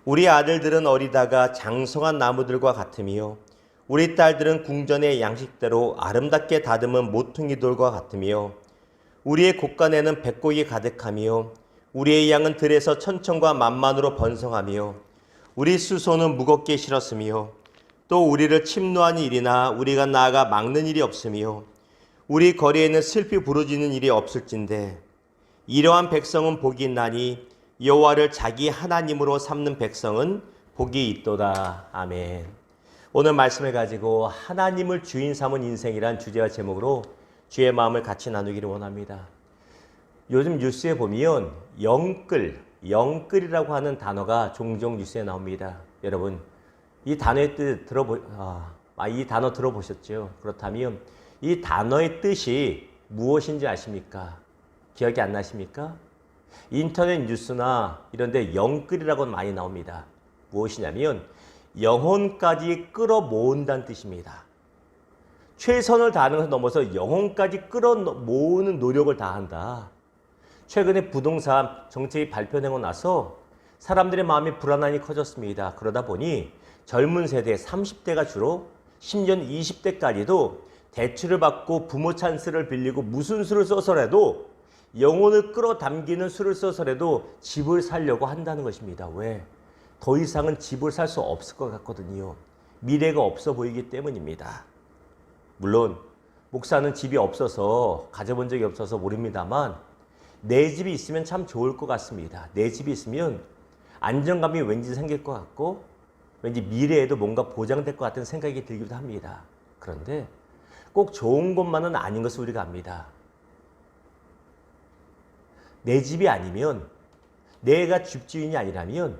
우리 아들들은 어리다가 장성한 나무들과 같으며 우리 딸들은 궁전의 양식대로 아름답게 다듬은 모퉁이 돌과 같으며 우리의 곳간에는 백곡이 가득하며 우리의 양은 들에서 천천과 만만으로 번성하며 우리 수소는 무겁게 실었으며 또 우리를 침노하는 일이나 우리가 나아가 막는 일이 없으며 우리 거리에는 슬피 부르짖는 일이 없을진데 이러한 백성은 복이 있나니 여호와를 자기 하나님으로 삼는 백성은 복이 있도다. 아멘. 오늘 말씀을 가지고 하나님을 주인 삼은 인생이란 주제와 제목으로 주의 마음을 같이 나누기를 원합니다. 요즘 뉴스에 보면 영끌이라고 하는 단어가 종종 뉴스에 나옵니다. 여러분, 이 단어의 뜻 이 단어 들어보셨죠? 그렇다면 이 단어의 뜻이 무엇인지 아십니까? 기억이 안 나십니까? 인터넷 뉴스나 이런 데 영끌이라고 많이 나옵니다. 무엇이냐면 영혼까지 끌어모은다는 뜻입니다. 최선을 다하는 것을 넘어서 영혼까지 끌어모으는 노력을 다한다. 최근에 부동산 정책이 발표되고 나서 사람들의 마음이 불안함이 커졌습니다. 그러다 보니 젊은 세대 30대가 주로 심지어는 20대까지도 대출을 받고 부모 찬스를 빌리고 무슨 수를 써서라도 영혼을 끌어당기는 수를 써서라도 집을 사려고 한다는 것입니다. 왜? 더 이상은 집을 살 수 없을 것 같거든요. 미래가 없어 보이기 때문입니다. 물론 목사는 집이 없어서 가져본 적이 없어서 모릅니다만 내 집이 있으면 참 좋을 것 같습니다. 내 집이 있으면 안정감이 왠지 생길 것 같고 왠지 미래에도 뭔가 보장될 것 같은 생각이 들기도 합니다. 그런데 꼭 좋은 것만은 아닌 것을 우리가 압니다. 내 집이 아니면, 내가 집주인이 아니라면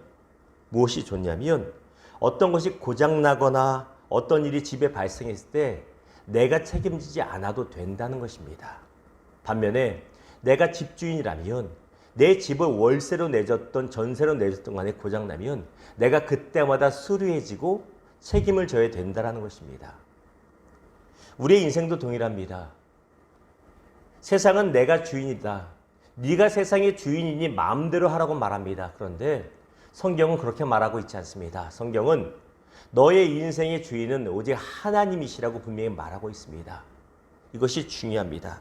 무엇이 좋냐면 어떤 것이 고장나거나 어떤 일이 집에 발생했을 때 내가 책임지지 않아도 된다는 것입니다. 반면에 내가 집주인이라면 내 집을 월세로 내줬던 전세로 내줬던 간에 고장나면 내가 그때마다 수리해지고 책임을 져야 된다는 것입니다. 우리의 인생도 동일합니다. 세상은 내가 주인이다. 네가 세상의 주인이니 마음대로 하라고 말합니다. 그런데 성경은 그렇게 말하고 있지 않습니다. 성경은 너의 인생의 주인은 오직 하나님이시라고 분명히 말하고 있습니다. 이것이 중요합니다.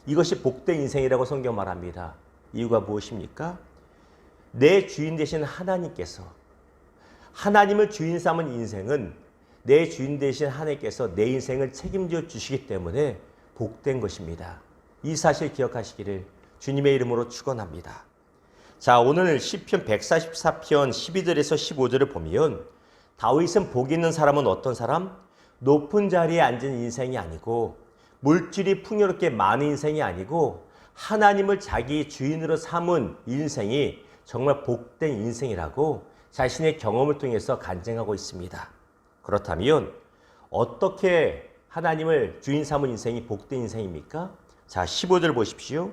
이것이 복된 인생이라고 성경 말합니다. 이유가 무엇입니까? 내 주인 되신 하나님께서, 하나님을 주인 삼은 인생은 내 주인 되신 하나님께서 내 인생을 책임져 주시기 때문에 복된 것입니다. 이 사실 기억하시기를 주님의 이름으로 축원합니다. 자, 오늘 시편 144편 12절에서 15절을 보면 다윗은 복 있는 사람은 어떤 사람? 높은 자리에 앉은 인생이 아니고 물질이 풍요롭게 많은 인생이 아니고 하나님을 자기 주인으로 삼은 인생이 정말 복된 인생이라고 자신의 경험을 통해서 간증하고 있습니다. 그렇다면 어떻게 하나님을 주인 삼은 인생이 복된 인생입니까? 자, 15절 보십시오.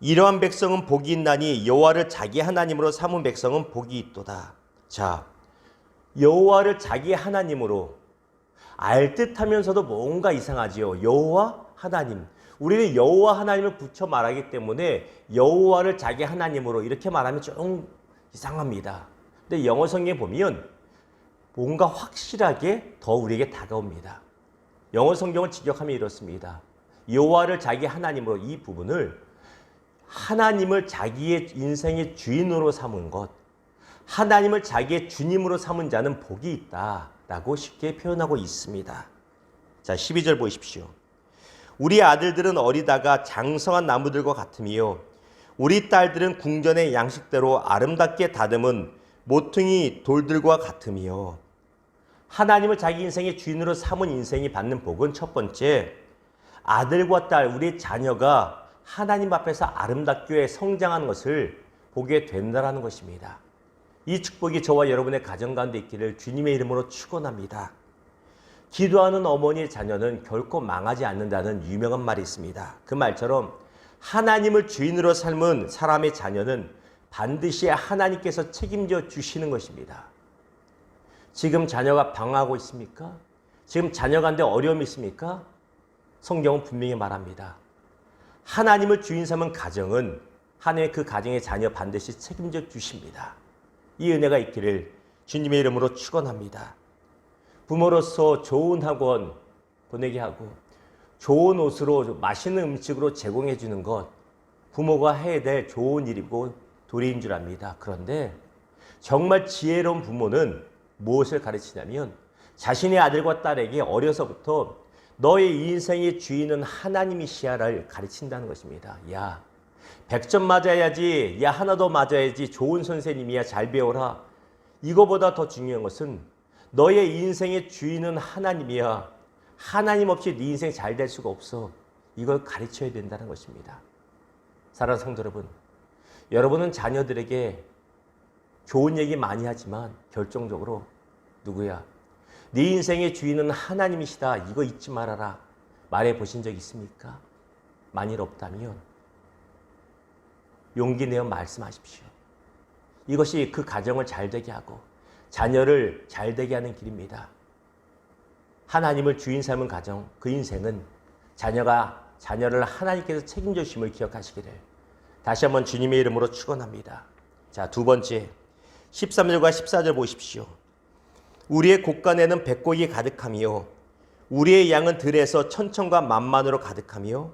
이러한 백성은 복이 있나니 여호와를 자기 하나님으로 삼은 백성은 복이 있도다. 자, 여호와를 자기 하나님으로 알듯하면서도 뭔가 이상하지요. 여호와 하나님. 우리는 여호와 하나님을 붙여 말하기 때문에 여호와를 자기 하나님으로 이렇게 말하면 좀 이상합니다. 근데 영어 성경에 보면 뭔가 확실하게 더 우리에게 다가옵니다. 영어 성경을 직역하면 이렇습니다. 여호와를 자기 하나님으로, 이 부분을 하나님을 자기의 인생의 주인으로 삼은 것, 하나님을 자기의 주님으로 삼은 자는 복이 있다라고 쉽게 표현하고 있습니다. 자, 12절 보십시오. 우리 아들들은 어리다가 장성한 나무들과 같으며 우리 딸들은 궁전의 양식대로 아름답게 다듬은 모퉁이 돌들과 같으며. 하나님을 자기 인생의 주인으로 삼은 인생이 받는 복은 첫 번째, 아들과 딸, 우리 자녀가 하나님 앞에서 아름답게 성장하는 것을 보게 된다는 것입니다. 이 축복이 저와 여러분의 가정 가운데 있기를 주님의 이름으로 축원합니다. 기도하는 어머니의 자녀는 결코 망하지 않는다는 유명한 말이 있습니다. 그 말처럼 하나님을 주인으로 삶은 사람의 자녀는 반드시 하나님께서 책임져 주시는 것입니다. 지금 자녀가 방황하고 있습니까? 지금 자녀 간데 어려움이 있습니까? 성경은 분명히 말합니다. 하나님을 주인 삼은 가정은 하나님의 그 가정의 자녀 반드시 책임져 주십니다. 이 은혜가 있기를 주님의 이름으로 축원합니다. 부모로서 좋은 학원 보내게 하고 좋은 옷으로 맛있는 음식으로 제공해 주는 것 부모가 해야 될 좋은 일이고 도리인 줄 압니다. 그런데 정말 지혜로운 부모는 무엇을 가르치냐면 자신의 아들과 딸에게 어려서부터 너의 인생의 주인은 하나님이시야를 가르친다는 것입니다. 야, 100점 맞아야지, 야 하나 더 맞아야지, 좋은 선생님이야, 잘 배워라. 이거보다 더 중요한 것은 너의 인생의 주인은 하나님이야. 하나님 없이 네 인생 잘 될 수가 없어. 이걸 가르쳐야 된다는 것입니다. 사랑하는 성도 여러분, 여러분은 자녀들에게 좋은 얘기 많이 하지만 결정적으로 누구야? 네 인생의 주인은 하나님이시다. 이거 잊지 말아라. 말해 보신 적 있습니까? 만일 없다면 용기 내어 말씀하십시오. 이것이 그 가정을 잘 되게 하고 자녀를 잘 되게 하는 길입니다. 하나님을 주인 삼은 가정, 그 인생은 자녀를 하나님께서 책임져 주심을 기억하시기를 다시 한번 주님의 이름으로 축원합니다. 자, 두 번째 13절과 14절 보십시오. 우리의 곳간에는 백골이 가득하며 우리의 양은 들에서 천천과 만만으로 가득하며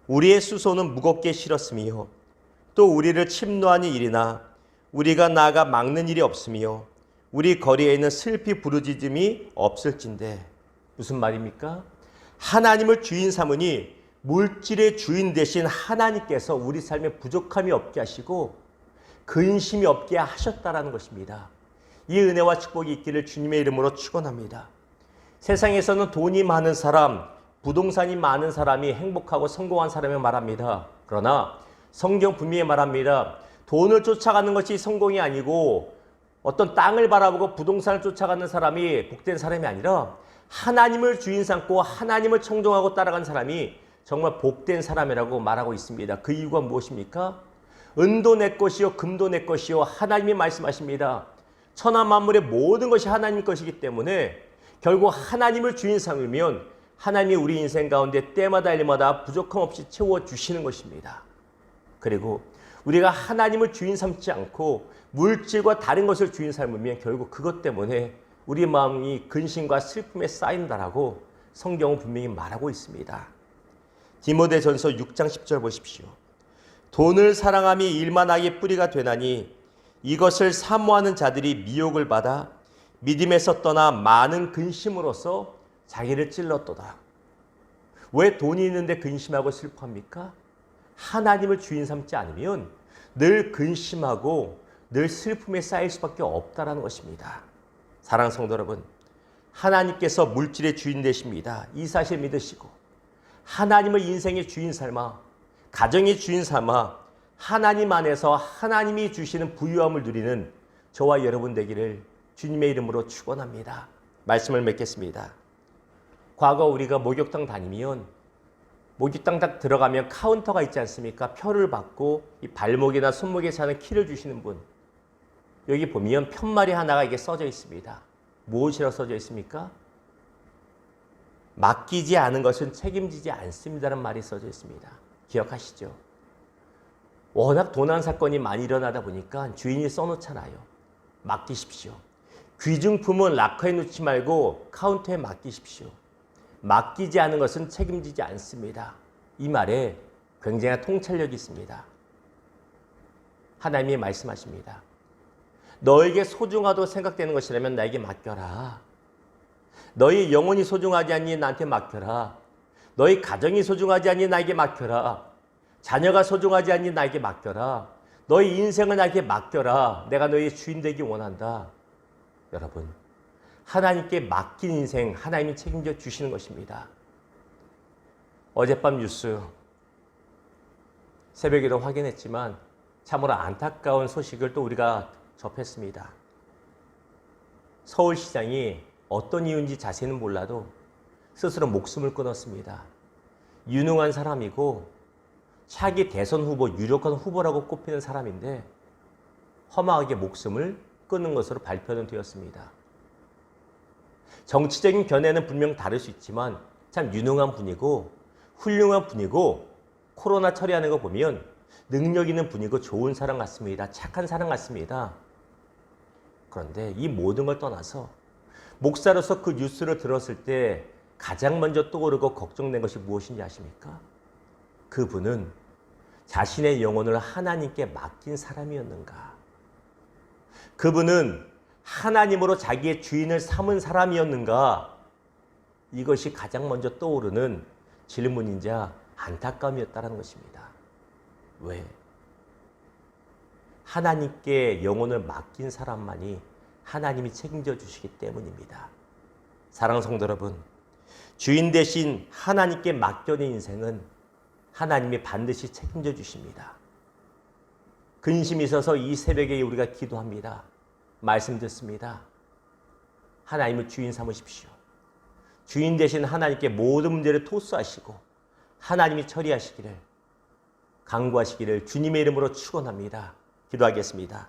우리의 수소는 무겁게 실었으며 또 우리를 침노하는 일이나 우리가 나아가 막는 일이 없으며 우리 거리에는 슬피 부르짖음이 없을진데. 무슨 말입니까? 하나님을 주인 삼으니 물질의 주인 대신 하나님께서 우리 삶에 부족함이 없게 하시고 근심이 없게 하셨다라는 것입니다. 이 은혜와 축복이 있기를 주님의 이름으로 축원합니다. 세상에서는 돈이 많은 사람, 부동산이 많은 사람이 행복하고 성공한 사람을 말합니다. 그러나 성경 분명히 말합니다. 돈을 쫓아가는 것이 성공이 아니고 어떤 땅을 바라보고 부동산을 쫓아가는 사람이 복된 사람이 아니라 하나님을 주인 삼고 하나님을 청종하고 따라간 사람이 정말 복된 사람이라고 말하고 있습니다. 그 이유가 무엇입니까? 은도 내 것이요 금도 내 것이요 하나님이 말씀하십니다. 천하 만물의 모든 것이 하나님 것이기 때문에 결국 하나님을 주인 삼으면 하나님이 우리 인생 가운데 때마다 일마다 부족함 없이 채워주시는 것입니다. 그리고 우리가 하나님을 주인 삼지 않고 물질과 다른 것을 주인 삼으면 결국 그것 때문에 우리 마음이 근심과 슬픔에 쌓인다라고 성경은 분명히 말하고 있습니다. 디모데전서 6장 10절 보십시오. 돈을 사랑함이 일만하게 뿌리가 되나니 이것을 사모하는 자들이 미혹을 받아 믿음에서 떠나 많은 근심으로써 자기를 찔렀도다. 왜 돈이 있는데 근심하고 슬퍼합니까? 하나님을 주인 삼지 않으면 늘 근심하고 늘 슬픔에 쌓일 수밖에 없다는 것입니다. 사랑하는 성도 여러분, 하나님께서 물질의 주인 되십니다. 이 사실 믿으시고 하나님을 인생의 주인 삼아 가정의 주인 삼아 하나님 안에서 하나님이 주시는 부유함을 누리는 저와 여러분 되기를 주님의 이름으로 축원합니다. 말씀을 맺겠습니다. 과거 우리가 목욕탕 다니면 목욕탕 딱 들어가면 카운터가 있지 않습니까? 표를 받고 이 발목이나 손목에 차는 키를 주시는 분. 여기 보면 편말이 하나가 이게 써져 있습니다. 무엇이라고 써져 있습니까? 맡기지 않은 것은 책임지지 않습니다라는 말이 써져 있습니다. 기억하시죠? 워낙 도난 사건이 많이 일어나다 보니까 주인이 써놓잖아요. 맡기십시오. 귀중품은 락커에 놓지 말고 카운터에 맡기십시오. 맡기지 않은 것은 책임지지 않습니다. 이 말에 굉장한 통찰력이 있습니다. 하나님이 말씀하십니다. 너에게 소중하다고 생각되는 것이라면 나에게 맡겨라. 너희 영혼이 소중하지 않니 나한테 맡겨라. 너희 가정이 소중하지 않니 나에게 맡겨라. 자녀가 소중하지 않니 나에게 맡겨라. 너희 인생을 나에게 맡겨라. 내가 너희 주인 되기 원한다. 여러분, 하나님께 맡긴 인생 하나님이 책임져 주시는 것입니다. 어젯밤 뉴스 새벽에도 확인했지만 참으로 안타까운 소식을 또 우리가 접했습니다. 서울시장이 어떤 이유인지 자세히는 몰라도 스스로 목숨을 끊었습니다. 유능한 사람이고 차기 대선 후보, 유력한 후보라고 꼽히는 사람인데 허망하게 목숨을 끊는 것으로 발표는 되었습니다. 정치적인 견해는 분명 다를 수 있지만 참 유능한 분이고 훌륭한 분이고 코로나 처리하는 거 보면 능력 있는 분이고 좋은 사람 같습니다. 착한 사람 같습니다. 그런데 이 모든 걸 떠나서 목사로서 그 뉴스를 들었을 때 가장 먼저 떠오르고 걱정된 것이 무엇인지 아십니까? 그분은 자신의 영혼을 하나님께 맡긴 사람이었는가? 그분은 하나님으로 자기의 주인을 삼은 사람이었는가? 이것이 가장 먼저 떠오르는 질문이자 안타까움이었다는 것입니다. 왜? 하나님께 영혼을 맡긴 사람만이 하나님이 책임져 주시기 때문입니다. 사랑하는 성도 여러분, 주인 대신 하나님께 맡겨진 인생은 하나님이 반드시 책임져 주십니다. 근심이 있어서 이 새벽에 우리가 기도합니다. 말씀 듣습니다. 하나님을 주인 삼으십시오. 주인 대신 하나님께 모든 문제를 토스하시고 하나님이 처리하시기를, 간구하시기를 주님의 이름으로 축원합니다. 기도하겠습니다.